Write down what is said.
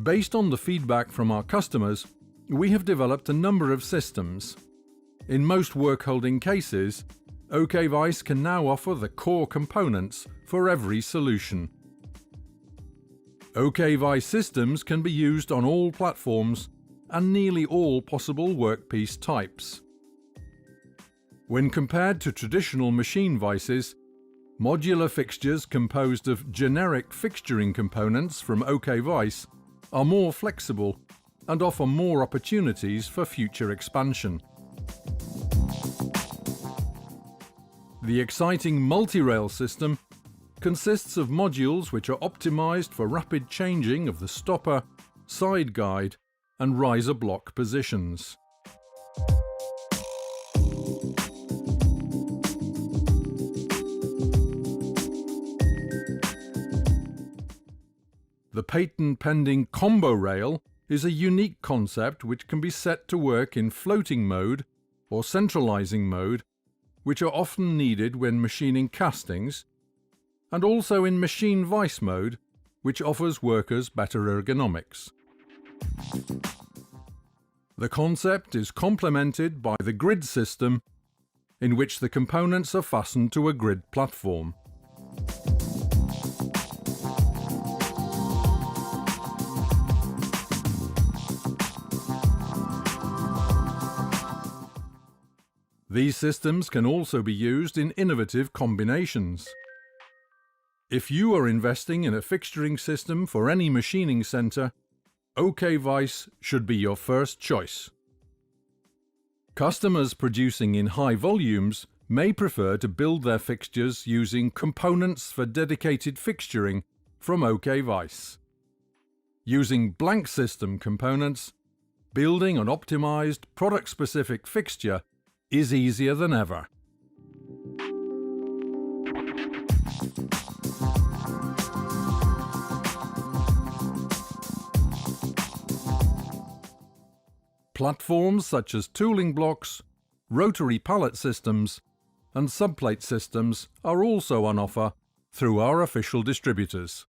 Based on the feedback from our customers, we have developed a number of systems. In most work-holding cases, VISE can now offer the core components for every solution. VISE systems can be used on all platforms and nearly all possible workpiece types. When compared to traditional machine vices, modular fixtures composed of generic fixturing components from VISE are more flexible and offer more opportunities for future expansion. The exciting multi-rail system consists of modules which are optimized for rapid changing of the stopper, side guide, and riser block positions. The patent-pending combo rail is a unique concept which can be set to work in floating mode or centralizing mode, which are often needed when machining castings, and also in machine vice mode, which offers workers better ergonomics. The concept is complemented by the grid system, in which the components are fastened to a grid platform. These systems can also be used in innovative combinations. If you are investing in a fixturing system for any machining center, VISE should be your first choice. Customers producing in high volumes may prefer to build their fixtures using components for dedicated fixturing from VISE. Using blank system components, building an optimized product-specific fixture is easier than ever. Platforms such as tooling blocks, rotary pallet systems, and subplate systems are also on offer through our official distributors.